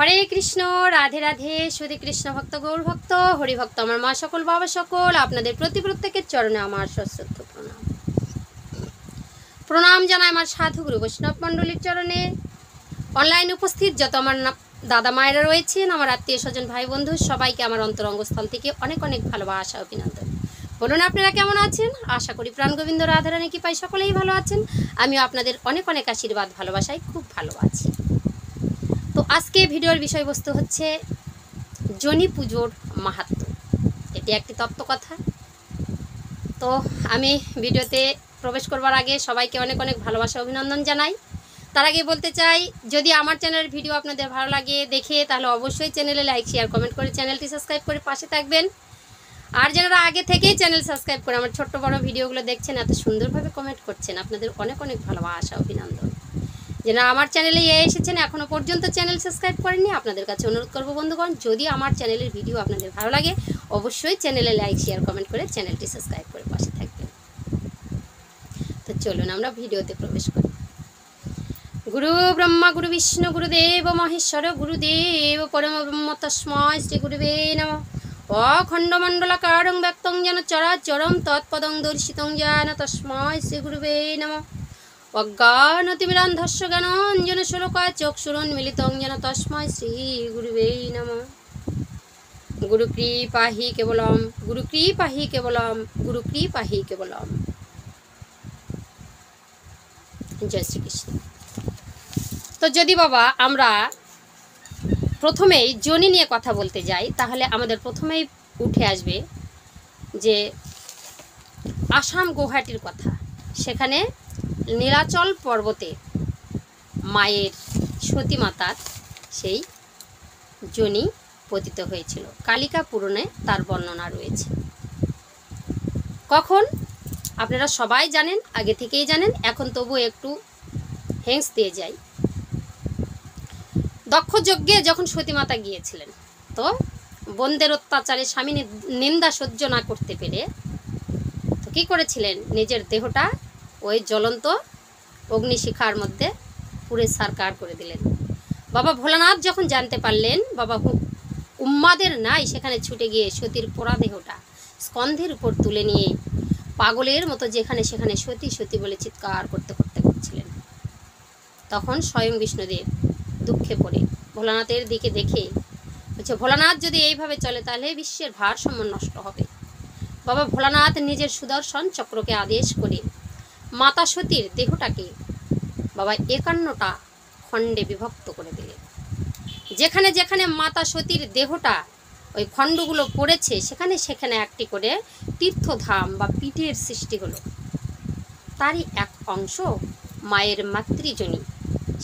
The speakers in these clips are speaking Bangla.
হরে কৃষ্ণ, রাধে রাধে। সুধী কৃষ্ণ ভক্ত, গৌর ভক্ত, হরিভক্ত, আমার মা সকল, বাবা সকল, আপনাদের প্রত্যেকের চরণে আমার সশ্রদ্ধ প্রণাম। প্রণাম জানাই আমার সাধুগুরু বৈষ্ণব মণ্ডলীর চরণে। অনলাইন উপস্থিত যত আমার দাদা মায়েরা রয়েছেন, আমার আত্মীয় স্বজন, ভাই বন্ধু, সবাইকে আমার অন্তরঙ্গস্থল থেকে অনেক অনেক ভালোবাসা অভিনন্দন। বলুন আপনারা কেমন আছেন? আশা করি প্রাণ গোবিন্দ রাধারানী কৃপায় সকলেই ভালো আছেন। আমিও আপনাদের অনেক অনেক আশীর্বাদ ভালোবাসায় খুব ভালো আছি। তো আজকে ভিডিওর বিষয়বস্তু হচ্ছে জনি পুজোর মাহাত্ম্য। এটি একটি তত্ত্বকথা। তো আমি ভিডিওতে প্রবেশ করবার আগে সবাইকে অনেক অনেক ভালোবাসা অভিনন্দন জানাই। তার আগে বলতে চাই, যদি আমার চ্যানেলের ভিডিও আপনাদের ভালো লাগে দেখে, তাহলে অবশ্যই চ্যানেলে লাইক, শেয়ার, কমেন্ট করে চ্যানেলটি সাবস্ক্রাইব করে পাশে থাকবেন। আর যারা আগে থেকেই চ্যানেল সাবস্ক্রাইব করে আমার ছোট্ট বড় ভিডিওগুলো দেখছেন, এত সুন্দরভাবে কমেন্ট করছেন, আপনাদের অনেক অনেক ভালোবাসা অভিনন্দন। যারা আমার চ্যানেলে এসেছেন এখনও পর্যন্ত চ্যানেল সাবস্ক্রাইব করেননি, আপনাদের কাছে অনুরোধ করব বন্ধুগণ, যদি আমার চ্যানেলের ভিডিও আপনাদের ভালো লাগে অবশ্যই চ্যানেলে লাইক, শেয়ার, কমেন্ট করে চ্যানেলটি সাবস্ক্রাইব করে পাশে থাকবেন। তো চলুন আমরা ভিডিওতে প্রবেশ করি। গুরু ব্রহ্মা, গুরু বিষ্ণু, গুরুদেব মহেশ্বর, গুরুদেব পরম ব্রহ্ম, তস্মৈ শ্রী গুরুবে নমঃ। অখণ্ডমণ্ডলাকারং ব্যক্তং যেন চরাচরং তৎপদং দর্শিতং যেন তস্মৈ শ্রী গুরুবে নমঃ। অজ্ঞানতিমিরান্ধস্য জ্ঞানাঞ্জন শোলকায় চক্ষুরুন্মিলিতং যেন তস্মৈ শ্রী গুরুবে নমঃ। গুরুকৃপাহি কেবলম, গুরুকৃপাহি কেবলম, গুরুকৃপাহি কেবলম। জয় শ্রীকৃষ্ণ। তো যদি বাবা আমরা প্রথমেই জনি নিয়ে কথা বলতে যাই, তাহলে আমাদের প্রথমেই উঠে আসবে যে আসাম গুয়াহাটির কথা। সেখানে নীলাচল পর্বতে মায়ের সতী মাতার সেই জনি পতিত হয়েছিল। কালিকা পুরাণে তার বর্ণনা রয়েছে। কখন আপনারা সবাই জানেন, আগে থেকেই জানেন, এখন তবু একটু হেংস দিয়ে যাই। দক্ষ যজ্ঞে যখন সতীমাতা গিয়েছিলেন, তো বোনদের অত্যাচারে স্বামী নিন্দা সহ্য না করতে পেরে তো কী করেছিলেন, নিজের দেহটা ওই জ্বলন্ত অগ্নিশিখার মধ্যে পুড়ে ছারখার করে দিলেন। বাবা ভোলানাথ যখন জানতে পারলেন বাবা উম্মাদের নাই, সেখানে ছুটে গিয়ে সতীর পোড়া দেহটা স্কন্ধের উপর তুলে নিয়ে পাগলের মতো যেখানে সেখানে সতী সতী বলে চিৎকার করতে করতে করছিলেন। তখন স্বয়ং বিষ্ণুদেব দুঃখে পড়ে ভোলানাথের দিকে দেখে বলছে, ভোলানাথ যদি এইভাবে চলে তাহলে বিশ্বের ভারসাম্য নষ্ট হবে। বাবা ভোলানাথ নিজের সুদর্শন চক্রকে আদেশ করে মাতা সতীর দেহটাকে বাবা 51টা খণ্ডে বিভক্ত করে দিলেন। যেখানে যেখানে মাতা সতীর দেহটা ওই খণ্ডগুলো পড়েছে, সেখানে সেখানে একটি করে তীর্থধাম বা পীঠের সৃষ্টি হলো। তারই এক অংশ মায়ের মাতৃজনী,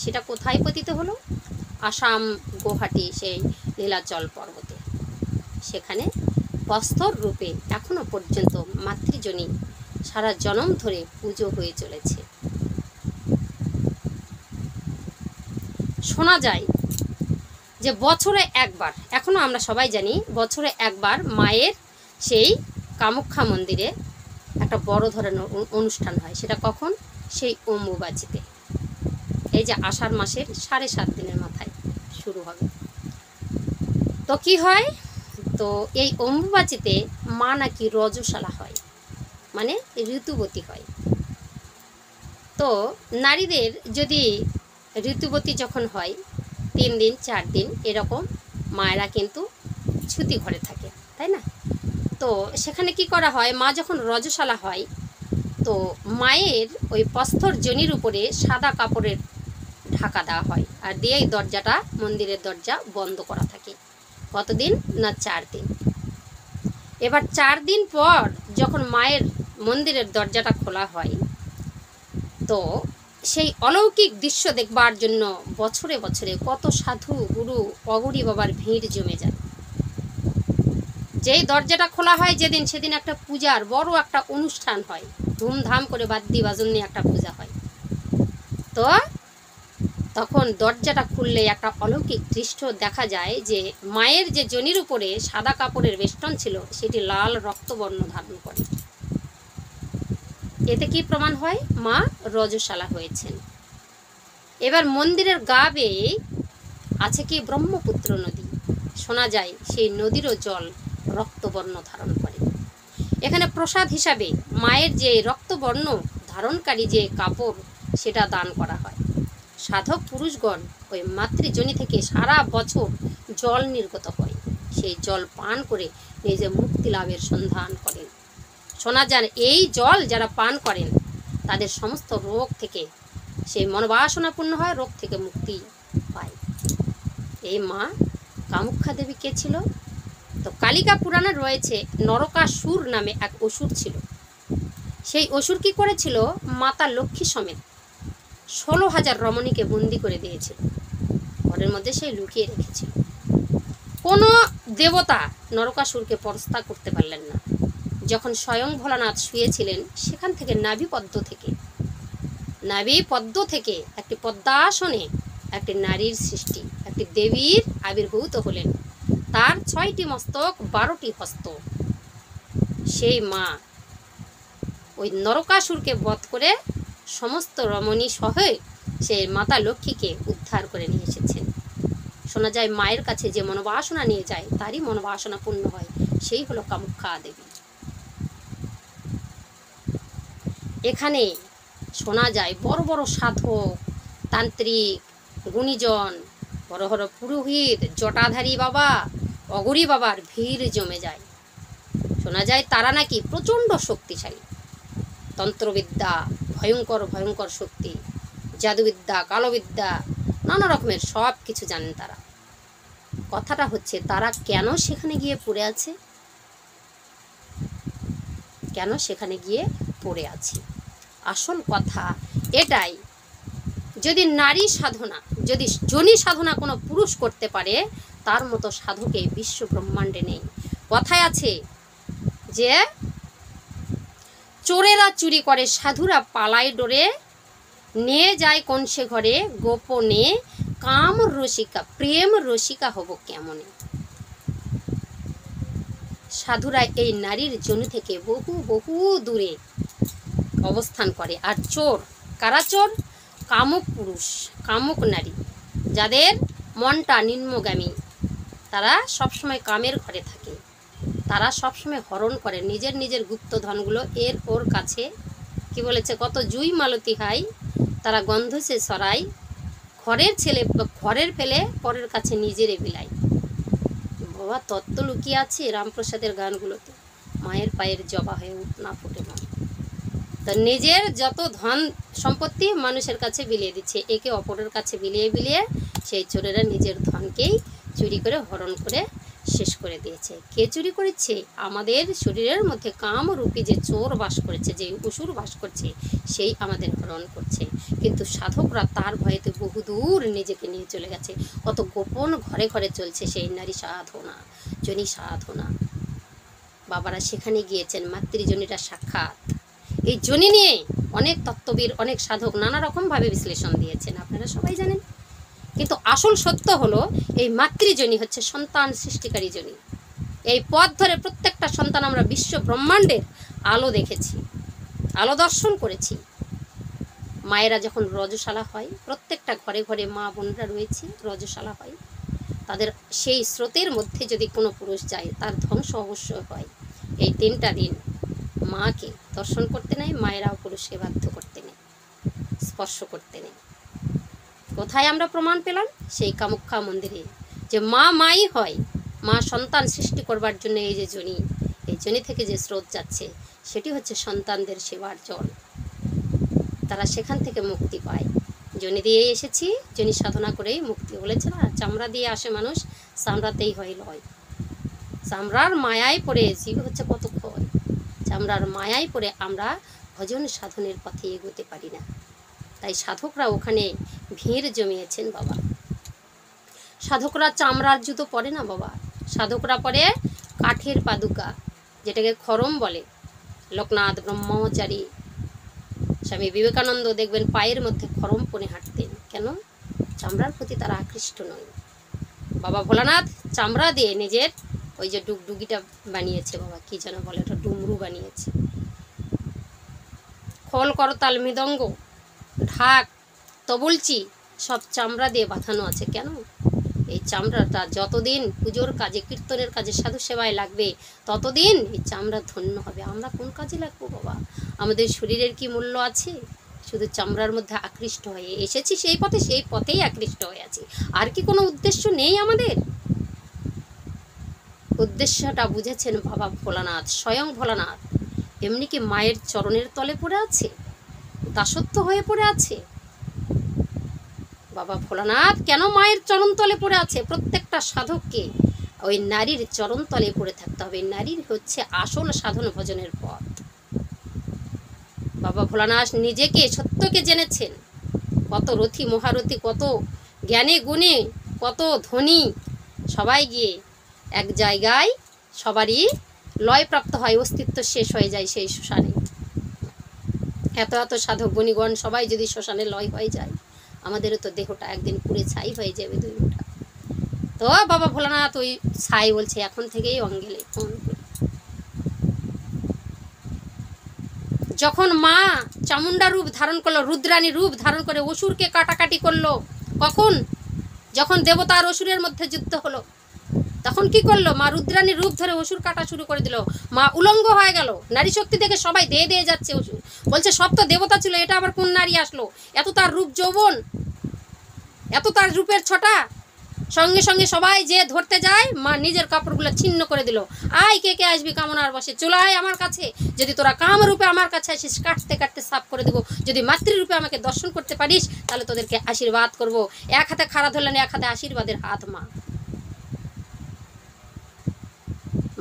সেটা কোথায় পতিত হলো? আসাম গুয়াহাটি সেই নীলাচল পর্বতে। সেখানে প্রস্তর রূপে এখনো পর্যন্ত মাতৃজনী সারা জনম ধরে পুজো হয়ে চলেছে। শোনা যায় যে বছরে একবার, এখনো আমরা সবাই জানি, বছরে একবার মায়ের সেই কামাখ্যা মন্দিরে একটা বড় ধরনের অনুষ্ঠান হয়। সেটা কখন? সেই অম্বুবাচীতে। এই যে আষাঢ় মাসের 7.5 দিনের মাথায় শুরু হবে। তো কি হয়, তো এই অম্বুবাচীতে মা নাকি রজস্বালা হয়, মানে ঋতুবতী হয়। তো নারীদের যদি ঋতুবতী যখন হয় 3 দিন 4 দিন এরকম, মায়েরা কিন্তু ছুতি ঘরে থাকে, তাই না? তো সেখানে কি করা হয়, মা যখন রজস্বালা হয়, তো মায়ের ওই প্রস্তর জনির উপরে সাদা কাপড়ের ঢাকা দেওয়া হয়, আর দিয়ে এই দরজাটা, মন্দিরের দরজা বন্ধ করা থাকে। কতদিন না? 4 দিন। এবার 4 দিন পর যখন মায়ের মন্দিরের দরজাটা খোলা হয়, তো সেই অলৌকিক দৃশ্য দেখবার জন্য বছরে বছরে কত সাধু গুরু অগরী বাবার ভিড় জমে যায়। যেই দরজাটা খোলা হয় যেদিন, সেদিন একটা পূজার বড় একটা অনুষ্ঠান হয়, ধুমধাম করে বাদ্যি বাজন নিয়ে একটা পূজা হয়। তো তখন দরজাটা খুললে একটা অলৌকিক দৃশ্য দেখা যায় যে মায়ের যে জনির উপরে সাদা কাপড়ের বেষ্টন ছিল, সেটি লাল রক্তবর্ণ ধারণ করে। এতে কি প্রমাণ হয়? মা রজস্বালা হয়েছেন। এবার মন্দিরের গা বেয়ে আছে কি ব্রহ্মপুত্র নদী। শোনা যায় সেই নদীরও জল রক্তবর্ণ ধারণ করে। এখানে প্রসাদ হিসাবে মায়ের যে রক্তবর্ণ ধারণকারী যে কাপড় সেটা দান করা হয়। সাধক পুরুষগণ ওই মাতৃজনী থেকে সারা বছর জল নির্গত হয়, সেই জল পান করে নিজে মুক্তি লাভের সন্ধান করেন। শোনা যায় এই জল যারা পান করেন তাদের সমস্ত রোগ থেকে সেই মনোবাসনা পূর্ণ হয়, রোগ থেকে মুক্তি পায়। এই মা কামাখ্যা দেবী কে ছিল? তো কালিকা পুরাণে রয়েছে নরকাসুর নামে এক অসুর ছিল। সেই অসুর কি করেছিল? মাতা লক্ষ্মী সমেত 16,000 রমণীকে বন্দি করে দিয়েছিল, ঘরের মধ্যে সেই লুকিয়ে রেখেছিল। কোনো দেবতা নরকাসুরকে পরাস্ত করতে পারলেন না। যখন স্বয়ং ভোলানাথ শুয়েছিলেন, সেখান থেকে নাভি পদ্ম থেকে একটি পদ্মাসনে একটি নারীর সৃষ্টি, একটি দেবীর আবির্ভূত হলেন। তার 6টি মস্তক, 12টি হস্ত। সেই মা ওই নরকাসুরকে বধ করে সমস্ত রমণী সহ সেই মাতা লক্ষ্মীকে উদ্ধার করে নিয়ে এসেছেন। শোনা যায় মায়ের কাছে যে মনোবাসনা নিয়ে যায় তারই মনোবাসনা পূর্ণ হয়, সেই হলো কামাখ্যা দেবী। এখানে শোনা যায় বড় বড় সাধক, তান্ত্রিক, গুণীজন, বড় বড় পুরোহিত, জটাধারী বাবা, অগরী বাবার ভিড় জমে যায়। শোনা যায় তারা নাকি প্রচণ্ড শক্তিশালী, তন্ত্রবিদ্যা, ভয়ঙ্কর ভয়ঙ্কর শক্তি, জাদুবিদ্যা, কালোবিদ্যা, নানা রকমের সব কিছু জানেন তারা। কথাটা হচ্ছে তারা কেন সেখানে গিয়ে পড়ে আছে? কেন সেখানে গিয়ে পড়ে আছে? আসল কথা এটাই, যদি নারী সাধনা, যদি যোনি সাধনা কোনো পুরুষ করতে পারে, তার মতো সাধকে বিশ্ব ব্রহ্মাণ্ডে নেই। কথায় আছে যে চোরেরা চুরি করে, সাধুরা পালায় ডোরে, নিয়ে যায় কোন সে ঘরে গোপনে, কাম রসিকা প্রেম রসিকা হব কেমনে। সাধুরা এই নারীর যোনি থেকে বহু বহু দূরে অবস্থান করে। আর চোর কারা? চোর কামুক পুরুষ, কামুক নারী, যাদের মনটা নিম্নগামী, তারা সবসময় কামের ঘরে থাকে, তারা সবসময় হরণ করে নিজের নিজের গুপ্ত ধনগুলো এর ওর কাছে। কি বলেছে? কত জুই মালতী হাই, তারা গন্ধ সে সরাই, ঘরের ছেলে ঘরের ফেলে পরের কাছে নিজেরে বিলায়। বাবা তত্ত্ব লুকিয়ে আছে রামপ্রসাদের গানগুলোতে। মায়ের পায়ের জবা হয়ে না ফুটে মন। তো নিজের যত ধন সম্পত্তি মানুষের কাছে বিলিয়ে দিচ্ছে, একে অপরের কাছে বিলিয়ে বিলিয়ে সেই চোরেরা নিজের ধনকেই চুরি করে হরণ করে শেষ করে দিয়েছে। কে চুরি করেছে? আমাদের শরীরের মধ্যে কামরূপী যে চোর বাস করেছে, যে অসুর বাস করছে, সেই আমাদের হরণ করছে। কিন্তু সাধকরা তার ভয়েতে বহুদূর নিজেকে নিয়ে চলে গেছে। কত গোপন ঘরে ঘরে চলছে সেই নারী সাধনা, জনি সাধনা। বাবারা সেখানে গিয়েছেন, মাতৃজনীরা সাক্ষাৎ। এই জনি নিয়ে অনেক তত্ত্ববিদ, অনেক সাধক নানা রকমভাবে বিশ্লেষণ দিয়েছেন, আপনারা সবাই জানেন। কিন্তু আসল সত্য হলো এই মাতৃজনী হচ্ছে সন্তান সৃষ্টিকারী জনী। এই পথ ধরে প্রত্যেকটা সন্তান আমরা বিশ্ব ব্রহ্মাণ্ডের আলো দেখেছি, আলো দর্শন করেছি। মায়েরা যখন রজশালা হয়, প্রত্যেকটা ঘরে ঘরে মা বোনরা রয়েছে, রজশালা হয়, তাদের সেই স্রোতের মধ্যে যদি কোনো পুরুষ যায় তার ধ্বংস অবশ্যই হয়। এই 3টা দিন মাকে দর্শন করতে নেই, মায়েরাও পুরুষকে বাধ্য করতে নেই, স্পর্শ করতে নেই। কোথায় আমরা প্রমাণ পেলাম? সেই কামাখ্যা মন্দিরে, যে মা মাই হয়, মা সন্তান সৃষ্টি করবার জন্য এই যে জনি, এই জনি থেকে যে স্রোত যাচ্ছে সেটি হচ্ছে সন্তানদের সেবার জল। তারা সেখান থেকে মুক্তি পায়। জনি দিয়ে এসেছি, জনি সাধনা করেই মুক্তি। বলেছে না, চামড়া দিয়ে আসে মানুষ, চামড়াতেই হয় লয়। চামড়ার মায়ায় পড়ে জীব হচ্ছে কত ক্ষয়। চামড়ার মায়ায় পড়ে আমরা ভজন সাধনের পথে এগোতে পারি না। তাই সাধকরা ওখানে ভিড় জমিয়েছেন বাবা। সাধকরা চামড়ার জুতো পরে না বাবা, সাধকরা পরে কাঠের পাদুকা, যেটাকে খরম বলে। লোকনাথ ব্রহ্মচারী, স্বামী বিবেকানন্দ দেখবেন পায়ের মধ্যে খরম পরে হাঁটতেন। কেন? চামড়ার প্রতি তারা আকৃষ্ট নয়। বাবা ভোলানাথ চামড়া দিয়ে নিজের ওই যে ডুগডুগিটা বানিয়েছে বাবা, কি যেন বলে ওটা, ডুমরু বানিয়েছে। খোল, করতাল, মৃদঙ্গ, ঢাক, তবলচি সব চামড়া দিয়ে বাঁধানো আছে। কেন? এই চামড়াটা যতদিন পুজোর কাজে, কীর্তনের কাজে, সাধু সেবায় লাগবে, ততদিন এই চামড়া ধন্য হবে। আমরা কোন কাজে লাগবো বাবা? আমাদের শরীরের কি মূল্য আছে? শুধু চামড়ার মধ্যে আকৃষ্ট হয়ে এসেছি, সেই পথেই আকৃষ্ট হয়ে আছি। আর কি কোনো উদ্দেশ্য নেই আমাদের? উদ্দেশ্যটা বুঝেছেন বাবা ভোলানাথ, স্বয়ং ভোলানাথ। এমনি কি মায়ের চরণের তলে পড়ে আছে, দাসত্ব হয়ে পড়ে আছে? বাবা ভোলানাথ কেন মায়ের চরণ তলে পড়ে আছে? প্রত্যেকটা সাধককে ওই নারীর চরণ তলে পড়ে থাকতে হবে। নারীর হচ্ছে আসল সাধন ভজনের পথ। বাবা ভোলানাথ নিজেকে, সত্যকে জেনেছেন। কত রথী মহারথী, কত জ্ঞানে গুণে, কত ধনী, সবাই গিয়ে এক জায়গায় সবারই লয়প্রাপ্ত হয়, অস্তিত্ব শেষ হয়ে যায় সেই শ্মশানে। এত এত সাধক গুণীগণ সবাই যদি শ্মশানে লয় হয়ে যায়, আমাদেরও তো দেহটা একদিন পুড়ে ছাই হয়ে যাবে 2 মুঠা। তো বাবা ভোলানাথ ওই ছাই বলছে এখন থেকেই অঙ্গেলে ফোন করি। যখন মা চামুন্ডা রূপ ধারণ করলো, রুদ্রাণী রূপ ধারণ করে অসুরকে কাটাকাটি করলো, কখন? যখন দেবতা আর অসুরের মধ্যে যুদ্ধ হলো, তখন কি করলো? মা রুদ্রাণীর রূপ ধরে অসুর কাটা শুরু করে দিল। মা উলঙ্গ হয়ে গেল। নারী শক্তি দেখে সবাই দিয়ে যাচ্ছে। অসুর বলছে সব তো দেবতা ছিল, এটা আবার কোন নারী আসলো? এত তার রূপ যৌবন, এত তার রূপের ছটা। সঙ্গে সঙ্গে সবাই যে ধরতে যায়, মা নিজের কাপড়গুলো ছিন্ন করে দিল। আয় কে কে আসবি কামনার বসে, চলে আয় আমার কাছে। যদি তোরা কাম রূপে আমার কাছে আসিস, কাটতে কাটতে সাফ করে দেবো। যদি মাতৃরূপে আমাকে দর্শন করতে পারিস, তাহলে তোদেরকে আশীর্বাদ করব। এক হাতে খাড়া ধরলেন, এক হাতে আশীর্বাদের হাত।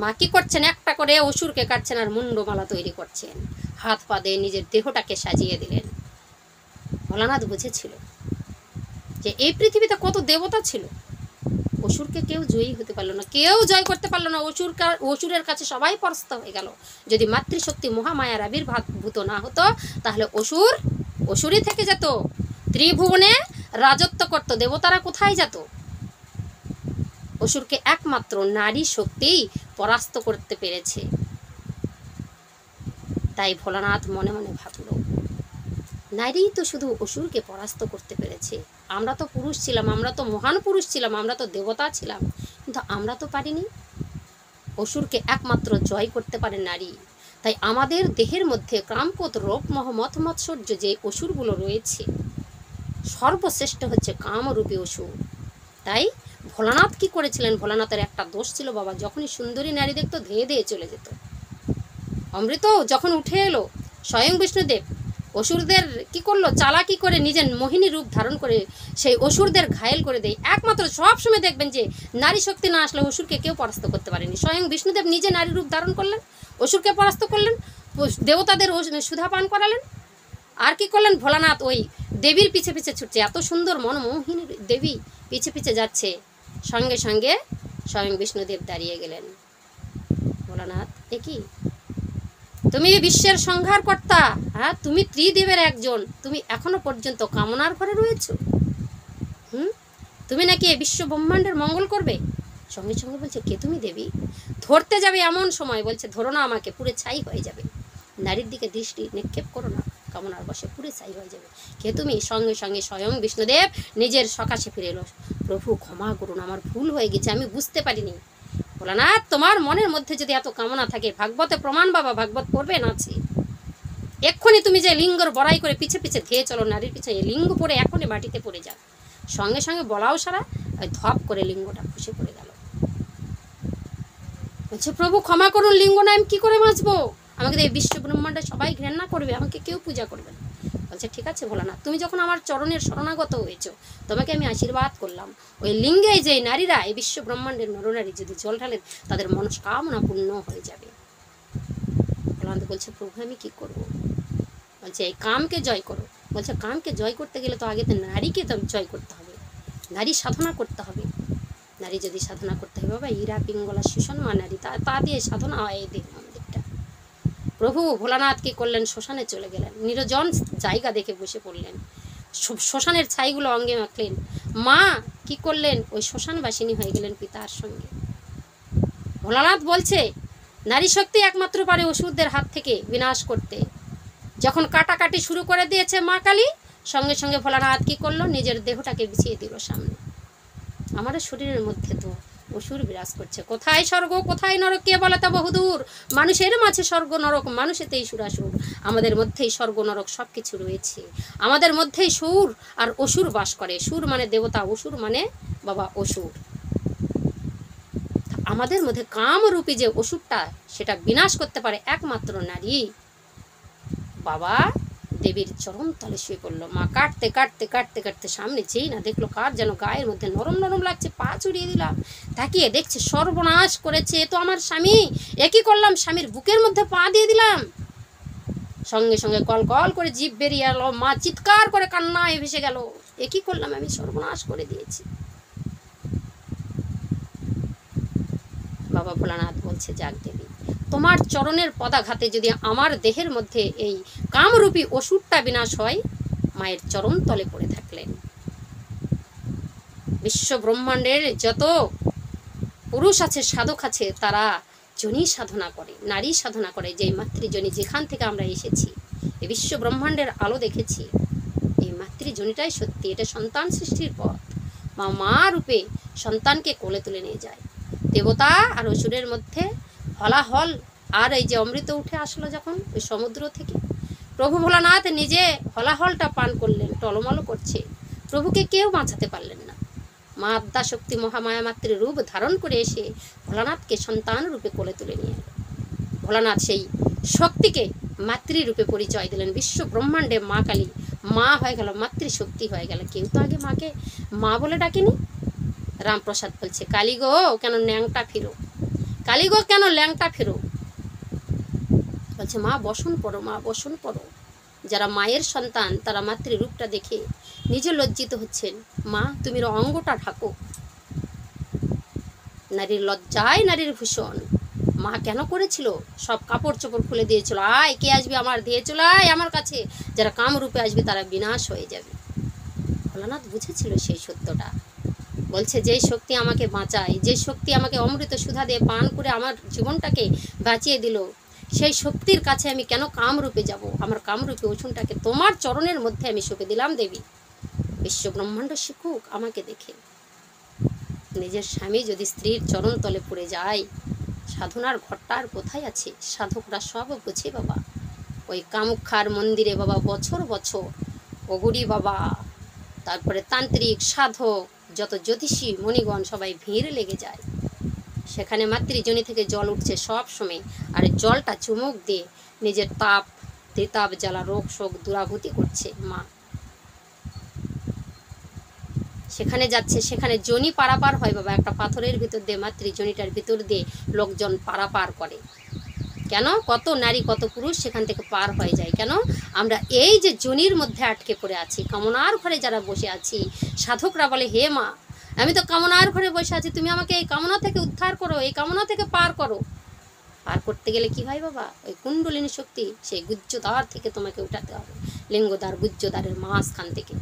মা কি করছেন? একটা করে অসুরকে কাটছেন আর মুন্ডমালা তৈরি করছেন। হাত পা দিয়ে নিজের দেহটাকে সাজিয়ে দিলেন। ভোলানাথ বুঝেছিল যে এই পৃথিবীতে কত দেবতা ছিল, অসুরকে কেউ জয়ী হতে পারলো না, কেউ জয় করতে পারলো না। অসুরের কাছে সবাই পরাস্ত হয়ে গেল। যদি মাতৃশক্তি মহামায়ার আবির্ভূত না হতো, তাহলে অসুরই থেকে যেত, ত্রিভুবনে রাজত্ব করত। দেবতারা কোথায় যেত? অসুরকে একমাত্র নারী শক্তিই পরাস্ত করতে পেরেছে। তাই ভোলানাথ মনে মনে ভাবল, নারী তো শুধু অসুরকে পরাস্ত করতে পেরেছে। আমরা তো পুরুষ ছিলাম, আমরা তো মহান পুরুষ ছিলাম, আমরা তো দেবতা ছিলাম, কিন্তু আমরা তো পারিনি। অসুরকে একমাত্র জয় করতে পারে নারী। তাই আমাদের দেহের মধ্যে কামক্রোধ রোগ মোহ মথ মৎসর্য যে অসুরগুলো রয়েছে, সর্বশ্রেষ্ঠ হচ্ছে কামরূপী অসুর। তাই ভোলানাথ কি করেছিলেন? ভোলানাথের একটা দোষ ছিল বাবা, যখনই সুন্দরী নারী দেখতো ধেয়ে চলে যেত। অমৃত যখন উঠে এলো, স্বয়ং বিষ্ণুদেব অসুরদের কি করলো? চালাকি করে নিজের মোহিনী রূপ ধারণ করে সেই অসুরদের ঘায়েল করে দেয়। একমাত্র সবসময় দেখবেন যে নারী শক্তি না আসলে অসুরকে কেউ পরাস্ত করতে পারেনি। স্বয়ং বিষ্ণুদেব নিজে নারী রূপ ধারণ করলেন, অসুরকে পরাস্ত করলেন, দেবতাদের সুধা পান করালেন। আর কি করলেন? ভোলানাথ ওই দেবীর পিছে পিছে ছুটছে। এত সুন্দর মনমোহিনী দেবী পিছে পিছে যাচ্ছে, সঙ্গে সঙ্গে স্বয়ং বিষ্ণুদেব দাঁড়িয়ে গেলেন। ভোলানাথ, এ কি? তুমি বিশ্বের সংহার কর্তা, হ্যাঁ, তুমি ত্রিদেবের একজন, তুমি এখনো পর্যন্ত কামনার ঘরে রয়েছো? তুমি নাকি এই বিশ্ব ব্রহ্মাণ্ডের মঙ্গল করবে? সঙ্গে সঙ্গে বলছে, কে তুমি দেবী? ধরতে যাবে এমন সময় বলছে, ধরো না আমাকে, পুরে ছাই হয়ে যাবে। নারীর দিকে দৃষ্টি নিক্ষেপ করো না, কামনার বসে পুরে ছাই হয়ে যাবে। কে তুমি? সঙ্গে সঙ্গে স্বয়ং বিষ্ণুদেব নিজের সকাশে ফিরে এলো। প্রভু ক্ষমা করুন, আমার ভুল হয়ে গেছে, আমি বুঝতে পারিনি। ভোলানাথ, তোমার মনের মধ্যে যদি এত কামনা থাকে, ভাগবতে প্রমাণ বাবা, ভাগবত পড়বেন আছে। এক্ষুনি তুমি যে লিঙ্গর বড়াই করে পিছে পিছে ধেয়ে চলো নারীর পিছনে, লিঙ্গ পরে এখনই মাটিতে পড়ে যাও। সঙ্গে সঙ্গে বলাও সারা, ওই ধপ করে লিঙ্গটা খসে পড়ে গেল। বলছে, প্রভু ক্ষমা করুন, লিঙ্গ না আমি কী করে বাঁচবো? আমাকে এই বিশ্ব ব্রহ্মাণ্ডে সবাই ঘৃণা করবে, আমাকে কেউ পূজা করবে না। বলছে, ঠিক আছে ভোলানাথ, তুমি যখন আমার চরণের শরণাগত হয়েছো, তোমাকে আমি আশীর্বাদ করলাম। ওই লিঙ্গে যে নারীরা, এই বিশ্ব ব্রহ্মাণ্ডের নরনারী যদি জল ঢালেন, তাদের মনস্কামনা পূর্ণ হয়ে যাবে। ভোলানাথ বলছে, প্রভু আমি কি করব? বলছে, এই কামকে জয় করো। বলছে, কামকে জয় করতে গেলে তো আগে তো নারীকে তো জয় করতে হবে, নারী সাধনা করতে হবে। নারী যদি সাধনা করতে হবে বাবা, ইরা পিঙ্গলা সুষমা নারী, তা দিয়ে সাধনা হয় এই দেহ মন্দিরটা। প্রভু ভোলানাথ কি করলেন? শ্মশানে চলে গেলেন, নির্জন জায়গা দেখে বসে পড়লেন, শ্মশানের ছাইগুলো অঙ্গে মাখলেন। মা কি করলেন? ওই শ্মশানবাসিনী হয়ে গেলেন পিতার সঙ্গে। ভোলানাথ বলছে, নারী শক্তি একমাত্র পারে অসুরদের হাত থেকে বিনাশ করতে। যখন কাটাকাটি শুরু করে দিয়েছে মা কালী, সঙ্গে সঙ্গে ভোলানাথ কি করলো? নিজের দেহটাকে বিছিয়ে দিল সামনে। আমার শরীরের মধ্যে তো অসুর বিরাজ করছে। কোথায় স্বর্গ কোথায় নরক কে বলে তা বহুদূর, মানুষের মাঝে স্বর্গ নরক মানুষেতেই সুরাসুর। আমাদের মধ্যেই স্বর্গ নরক সব কিছু রয়েছে, আমাদের মধ্যেই সুর আর অসুর বাস করে। সুর মানে দেবতা, অসুর মানে বাবা অসুর। আমাদের মধ্যে কামরূপী যে অসুরটা, সেটা বিনাশ করতে পারে একমাত্র নারী। বাবা দেবীর চরণ তলে শুয়ে পড়লো। মা কাটতে কাটতে কাটতে কাটতে সামনে যেই না দেখলো কার যেন গায়ের মধ্যে নরম নরম লাগছে, পা চড়িয়ে দিলাম। তাকিয়ে দেখছে সর্বনাশ করেছে, এ তো আমার স্বামী। একই করলাম, স্বামীর বুকের মধ্যে পা দিয়ে দিলাম। সঙ্গে সঙ্গে কল কল করে জিভ বেরিয়ে এলো, মা চিৎকার করে কান্নায় ভেসে গেল। একই করলাম, আমি সর্বনাশ করে দিয়েছি। বাবা ভোলানাথ বলছে, যাক দেবী, তোমার চরণের পদাঘাতে যদি আমার দেহের মধ্যে এই কামরূপী অসুরটা বিনাশ হয়, মায়ের চরণ তলে পড়ে থাকলেন। বিশ্ব ব্রহ্মাণ্ডের যত পুরুষ আছে, সাধক আছে, তারা জনি সাধনা করে, নারী সাধনা করে। যে মাতৃজনী, যেখান থেকে আমরা এসেছি, এই বিশ্ব ব্রহ্মাণ্ডের আলো দেখেছি, এই মাতৃজনীটাই সত্যি, এটা সন্তান সৃষ্টির পথ। মা রূপে সন্তানকে কোলে তুলে নিয়ে যায়। দেবতা আর অসুরের মধ্যে হলাহল, আর এই যে অমৃত উঠে আসলো যখন ওই সমুদ্র থেকে, প্রভু ভোলানাথ নিজে হলাহলটা পান করলেন, টলমল করছে। প্রভুকে কেউ বাঁচাতে পারলেন না। মা আদ্যা শক্তি মহামায়া মাতৃ রূপ ধারণ করে এসে ভোলানাথকে সন্তান রূপে কোলে তুলে নিয়ে এলো। ভোলানাথ সেই শক্তিকে মাতৃরূপে পরিচয় দিলেন। বিশ্ব ব্রহ্মাণ্ডে মা কালী মা হয়ে গেল, মাতৃশক্তি হয়ে গেল। কেউ তো আগে মাকে মা বলে ডাকেনি। রামপ্রসাদ বলছে, কালী গো কেন ন্যাংটা ফিরো, কালী গো কেন ল্যাংটা ফেরো। বলছে, মা বসন পড়ো, মা বসন পড়ো। যারা মায়ের সন্তান তারা মাতৃরূপটা দেখে নিজে লজ্জিত হচ্ছেন। মা তুমি অঙ্গটা ঢাকো। নারীর লজ্জায় নারীর ভূষণ। মা কেন করেছিল? সব কাপড় চোপড় খুলে দিয়েছিল, আয় কে আসবে আমার, দিয়ে চলে আয় আমার কাছে, যারা কামরূপে আসবে তারা বিনাশ হয়ে যাবে। ভোলানাথ বুঝেছিল সেই সত্যটা। বলছে, যে শক্তি আমাকে বাঁচায়, যে শক্তি আমাকে অমৃত সুধা দিয়ে পান করে আমার জীবনটাকে বাঁচিয়ে দিল, সেই শক্তির কাছে আমি কেন কামরূপে যাব? আমার কামরূপে ওষুনটাকে তোমার চরণের মধ্যে আমি সঁপে দিলাম দেবী। বিশ্ব ব্রহ্মাণ্ড শিখুক আমাকে দেখে। নিজের স্বামী যদি স্ত্রীর চরণ তলে পড়ে যায়, সাধনার ঘরটা আর কোথায় আছে? সাধকরা সব বোঝে বাবা। ওই কামাখ্যার মন্দিরে বাবা বছর বছর অগুরি বাবা, তারপরে তান্ত্রিক, সাধক, যত জ্যোতিষী মণিগণ সবাই ভিড় লেগে যায়। সেখানে মাতৃজনী থেকে জল উঠছে সব সময়, আর জলটা চুমুক দিয়ে নিজের তাপ, তেতাব জ্বালা, রোগ শোক দূরাভূতি করছে মা। সেখানে যাচ্ছে, সেখানে জনি পারাপার হয় বাবা। একটা পাথরের ভিতর দিয়ে, মাতৃজনীটার ভিতর দিয়ে লোকজন পারাপার করে। কেন? কত নারী কত পুরুষ সেখান থেকে পার হয়ে যায়। কেন? আমরা এই যে জনির মধ্যে আটকে পড়ে আছি, কামনার ঘরে যারা বসে আছি। সাধকরা বলে, হে মা, আমি তো কামনার ঘরে বসে আছি, তুমি আমাকে এই কামনা থেকে উদ্ধার করো, এই কামনা থেকে পার করো। পার করতে গেলে কি হয় বাবা? ওই কুণ্ডলিনী শক্তি, সেই গুজ্জদ্বার থেকে তোমাকে উঠাতে হবে, লিঙ্গদ্বার গুজ্জদ্বারের মাঝখান থেকে।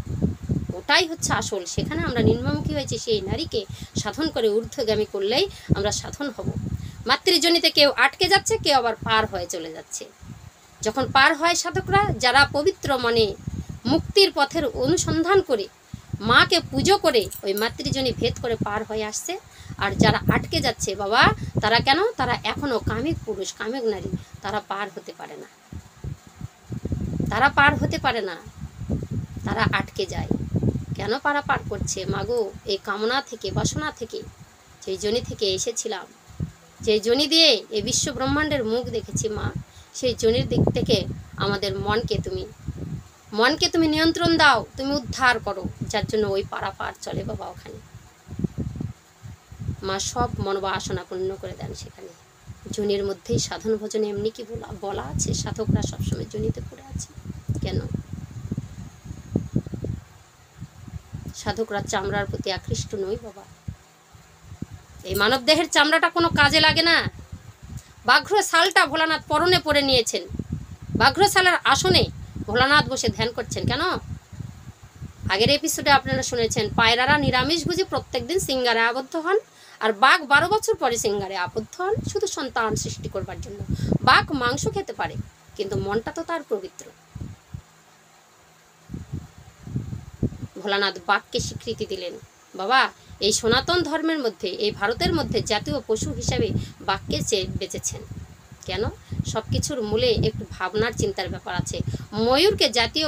ওটাই হচ্ছে আসল। সেখানে আমরা নিম্নমুখী হয়েছি, সেই নারীকে সাধন করে ঊর্ধ্বগামী করলেই আমরা সাধন হব। মাতৃজনীতে কেউ আটকে যাচ্ছে, কেউ আবার পার হয়ে চলে যাচ্ছে। যখন পার হয় সাধকরা, যারা পবিত্র মনে মুক্তির পথের অনুসন্ধান করে মাকে পুজো করে ওই মাতৃজনী ভেদ করে পার হয়ে আসছে। আর যারা আটকে যাচ্ছে বাবা, তারা কেন? তারা এখনও কামিক পুরুষ, কামিক নারী, তারা পার হতে পারে না। তারা পার হতে পারে না, তারা আটকে যায়। কেন পারাপার করছে? মাগো, এই কামনা থেকে, বাসনা থেকে, যেই জনি থেকে এসেছিলাম, যেই জনি দিয়ে এই বিশ্ব ব্রহ্মাণ্ডের মুখ দেখেছি মা, সেই জনির দিক থেকে আমাদের মনকে তুমি নিয়ন্ত্রণ দাও, তুমি উদ্ধার করো, যার জন্য ওই পারাপার চলে বাবা। ওখানে মা সব মনোবাসনা পূর্ণ করে দেন। সেখানে জনির মধ্যেই সাধন ভজনে এমনি কি বলা আছে, সাধকরা সবসময় জনিতে পড়ে আছে। কেন? সাধকরা চামড়ার প্রতি আকৃষ্ট নই বাবা। এই মানব দেহের চামড়াটা কোনো কাজে লাগে না। ব্যাঘ্র শালটা ভোলানাথ পরনে পরে নিয়েছেন। ব্যাঘ্র শালের আসনে ভোলানাথ বসে ধ্যান করছেন। কেন? আগের এপিসোডে আপনারা শুনেছেন, পায়রারা নিরামিষ ভুজি প্রত্যেকদিন সিঙ্গারে আবদ্ধ হন, আর বাঘ 12 বছর পরে সিঙ্গারে আবদ্ধ হন শুধু সন্তান সৃষ্টি করবার জন্য। বাঘ মাংস খেতে পারে, কিন্তু মনটা তো তার পবিত্র। ভোলানাথ বাঘকে স্বীকৃতি দিলেন, বাবা এই সনাতন ধর্মের মধ্যে, এই ভারতের মধ্যে জাতীয় পশু হিসাবে বাঘকে বেঁচেছেন কেন? সব কিছুর মূলে একটু ভাবনার চিন্তার ব্যাপার আছে। ময়ূরকে জাতীয়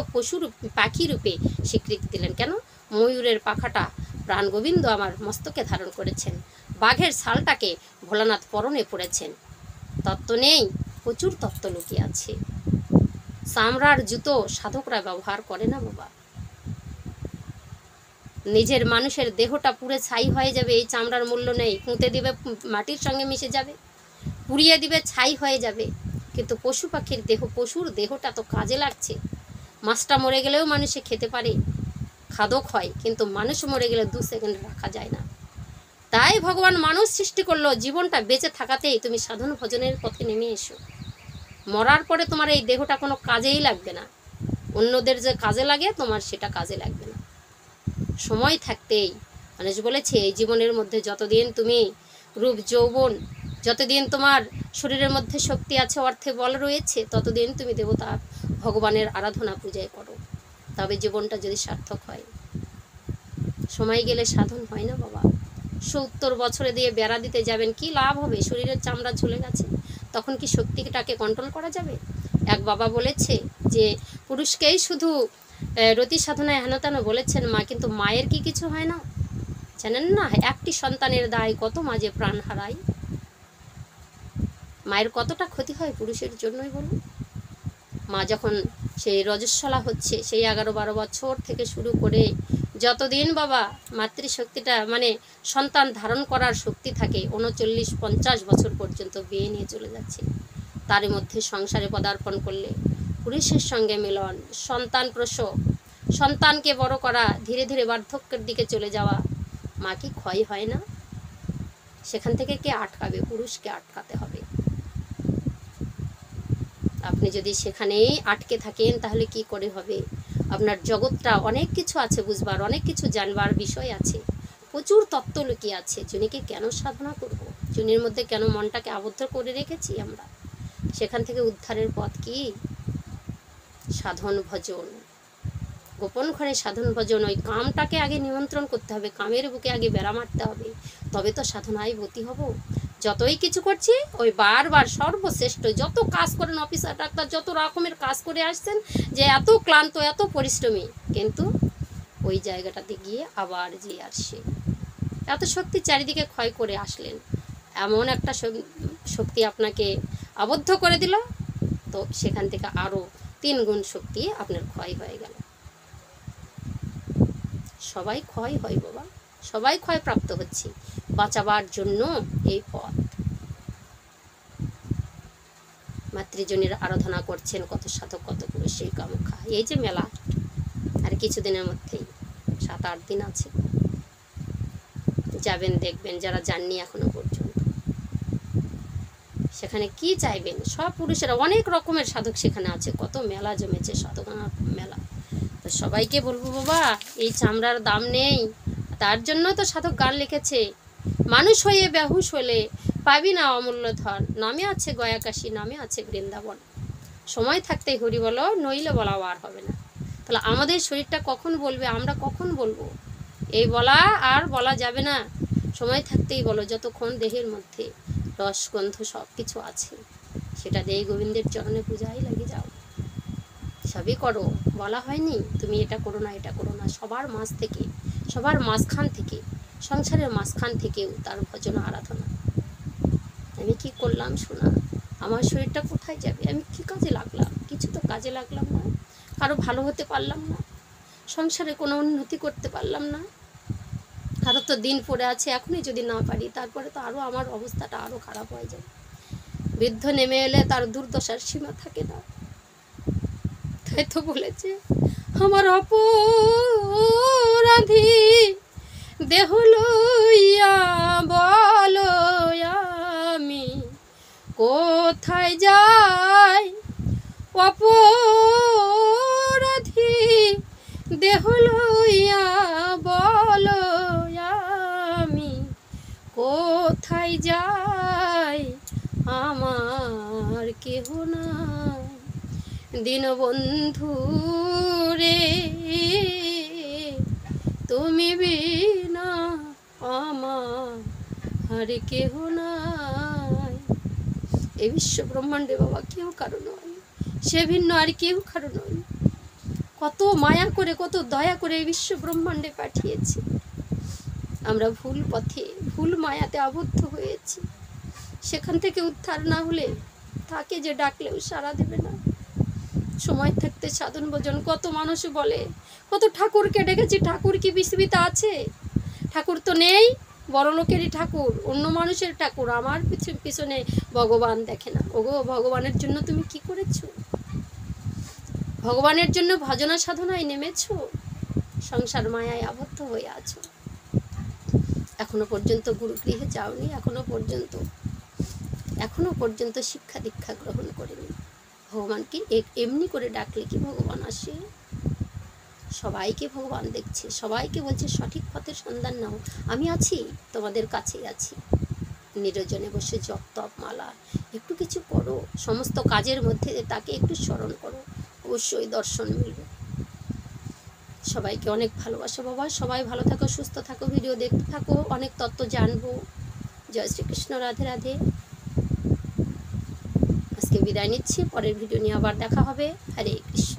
পাখি রূপে স্বীকৃতি দিলেন কেন? ময়ূরের পাখাটা প্রাণগোবিন্দ আমার মস্তকে ধারণ করেছেন, বাঘের ছালটাকে ভোলানাথ পরনে পড়েছেন। তত্ত্ব নেই, প্রচুর তত্ত্ব লুকিয়ে আছে। চামড়ার জুতো সাধকরা ব্যবহার করে না বাবা। নিজের মানুষের দেহটা পুড়ে ছাই হয়ে যাবে, এই চামড়ার মূল্য নেই। পুঁতে দিবে, মাটির সঙ্গে মিশে যাবে, পুড়িয়ে দিবে, ছাই হয়ে যাবে। কিন্তু পশু পাখির দেহ, পশুর দেহটা তো কাজে লাগছে। মাছটা মরে গেলেও মানুষে খেতে পারে, খাদক হয়, কিন্তু মানুষ মরে গেলে 2 সেকেন্ড রাখা যায় না। তাই ভগবান মানুষ সৃষ্টি করলো জীবনটা বেঁচে থাকাতেই তুমি সাধন ভজনের পথে নেমে এসো। মরার পরে তোমার এই দেহটা কোনো কাজেই লাগবে না। অন্যদের যে কাজে লাগে তোমার সেটা কাজে লাগবে না। সময় থাকতেই মানুষ বলেছে এই জীবনের মধ্যে যতদিন তুমি রূপ যৌবন, যতদিন তোমার শরীরের মধ্যে শক্তি আছে, অর্থে বল রয়েছে, ততদিন তুমি দেবতা ভগবানের আরাধনা পূজায় করো, তবে জীবনটা যদি সার্থক হয়। সময় গেলে সাধন হয় না বাবা। 70 বছরে দিয়ে বেড়া দিতে যাবেন, কি লাভ হবে? শরীরের চামড়া ঝুলে গেছে, তখন কি শক্তিটাকে কন্ট্রোল করা যাবে? এক বাবা বলেছে যে পুরুষকেই শুধু রতি সাধনায় হেনতেন বলেছেন মা, কিন্তু মায়ের কি কিছু হয় না? জানেন না, একটি সন্তানের দায় কত মাঝে প্রাণ হারায়। মায়ের কতটা ক্ষতি হয় পুরুষের জন্যই বলুন। মা যখন সেই রজস্বলা হচ্ছে, সেই 11-12 বছর থেকে শুরু করে যতদিন বাবা মাতৃশক্তিটা মানে সন্তান ধারণ করার শক্তি থাকে, 39-50 বছর পর্যন্ত বিয়ে নিয়ে চলে যাচ্ছে। তার মধ্যে সংসারে পদার্পণ করলে পুরুষের সঙ্গে মিলন, সন্তান প্রসব, সন্তানকে বড় করা, ধীরে ধীরে বার্ধক্যের দিকে চলে যাওয়া, মা কি ক্ষয় হয় না? সেখান থেকে কে আটকাবে? পুরুষকে আটকাতে হবে। আপনি যদি সেখানেই আটকে থাকেন তাহলে কি করে হবে? আপনার জগৎটা অনেক কিছু আছে বুঝবার, অনেক কিছু জানবার বিষয় আছে, প্রচুর তত্ত্ব লুকিয়ে আছে। জুনিকে কেন সাধনা করব? জুনির মধ্যে কেন মনটাকে আবদ্ধ করে রেখেছি আমরা? সেখান থেকে উদ্ধারের পথ কি? সাধন ভজন, গোপন ঘরে সাধন ভজন। ওই কামটাকে আগে নিয়ন্ত্রণ করতে হবে, কামের বুকে আগে বেড়া মারতে হবে, তবে তো সাধনায় গতি হব। যতই কিছু করছি ওই বারবার সর্বশ্রেষ্ঠ যত কাজ করেন অফিসার ডাক্তার, যত রকমের কাজ করে আসছেন, যে এত ক্লান্ত, এত পরিশ্রমী, কিন্তু ওই জায়গাটাতে গিয়ে আবার যে আসে এত শক্তি চারিদিকে ক্ষয় করে আসলেন, এমন একটা শক্তি আপনাকে আবদ্ধ করে দিল, তো সেখান থেকে আরও 3 গুণ শক্তি আপনার ক্ষয় হয়ে গেল। সবাই ক্ষয় হয় বাবা, সবাই ক্ষয় প্রাপ্ত হচ্ছে, বাঁচাবার জন্য এই পথ। মাতৃজনীর আরাধনা করছেন কত সাধক, কত পুরুষ, সেই কামুখা। এই যে মেলা আর কিছুদিনের মধ্যেই 7-8 দিন আছে, যাবেন দেখবেন যারা যাননি এখনো পর্যন্ত। সেখানে কি চাইবেন? সব পুরুষেরা, অনেক রকমের সাধক সেখানে আছে, কত মেলা জমেছে, সাধনার মেলা। তো সবাইকে বলবো বাবা, এই চামড়ার দাম নেই। তার জন্য তো সাধক গান লিখেছে, মানুষ হয়ে বেহুশ হলে পাবি না অমূল্য ধন, নামে আছে গয়াকাশী, নামে আছে বৃন্দাবন। সময় থাকতেই হরি বলো, নইলে বলা আর হবে না। তাহলে আমাদের শরীরটা কখন বলবে, আমরা কখন বলবো? এই বলা আর বলা যাবে না, সময় থাকতেই বলো। যতক্ষণ দেহের মধ্যে রস গন্ধ সব কিছু আছে, সেটা দিয়ে গোবিন্দের চরণে পূজায় লাগে যাও, সবই করো। বলা হয়নি তুমি এটা করো না, এটা করো না। সবার মাঝ থেকে, সবার মাঝখান থেকে, সংসারের মাঝখান থেকেও তার ভজন আরাধনা। আমি কি করলাম শোনা? আমার শরীরটা কোথায় যাবে? আমি কি কাজে লাগলাম? কিছু তো কাজে লাগলাম না, কারো ভালো হতে পারলাম না, সংসারে কোনো উন্নতি করতে পারলাম না। কারো তো দিন পড়ে আছে, এখনই যদি না পারি তারপরে তো আরও আমার অবস্থাটা আরও খারাপ হয়ে যাবে। বৃদ্ধ নেমে এলে তার দুর্দশার সীমা থাকে না। তাই তো বলেছে, আমার অপরাধী দেহ লইয়া বলো আমি কোথায় যাই, অপরাধী দেহ লইয়া বলো আমি কোথায় যাই, আমার কেহ নাই দীনবন্ধু রে, তুমি বিনা আরে কেহ নাই এই বিশ্ব ব্রহ্মাণ্ডে বাবা, কেউ কারো নয়, সে ভিন্ন আর কেউ কারো নয়। কত মায়া করে, কত দয়া করে এই বিশ্ব ব্রহ্মাণ্ডে পাঠিয়েছে। আমরা ভুল পথে, ভুল মায়াতে আবদ্ধ হয়েছি। সেখান থেকে উদ্ধার না হলে তাকে যে ডাকলেও সাড়া দেবে না। সময় থাকতে সাধন ভজন, কত মানুষ বলে, কত ঠাকুরকে ডেকেছি, ঠাকুর কি পৃথিবীতে আছে? ঠাকুর তো নেই, বড় লোকেরই ঠাকুর, অন্য মানুষের ঠাকুর, আমার পিছনে ভগবান দেখে না। ওগো, ভগবানের জন্য তুমি কি করেছো? ভগবানের জন্য ভজনা সাধনায় নেমেছো, সংসার মায়ায় আবদ্ধ হয়ে আছো। এখনো পর্যন্ত গুরুগৃহে যাওনি, এখনো পর্যন্ত শিক্ষা দীক্ষা গ্রহণ করেনি। ভগবানকে এমনি করে ডাকলে কি ভগবান আসে? সবাইকে ভগবান দেখছে, সবাইকে বলছে সঠিক পথের সন্ধান নাও, আমি আছি, তোমাদের কাছেই আছি। নিরজনে বসে জপ তপ মালা একটু কিছু করো, সমস্ত কাজের মধ্যে তাকে একটু স্মরণ করো, অবশ্যই দর্শন মিলবে। সবাইকে অনেক ভালোবাসা বাবা, সবাই ভালো থাকো, সুস্থ থাকো, ভিডিও দেখতে থাকো, অনেক তত্ত্ব জানবো। জয় শ্রীকৃষ্ণ, রাধে রাধে। আজকে বিদায় নিচ্ছি, পরের ভিডিও নিয়ে আবার দেখা হবে। হরে কৃষ্ণ।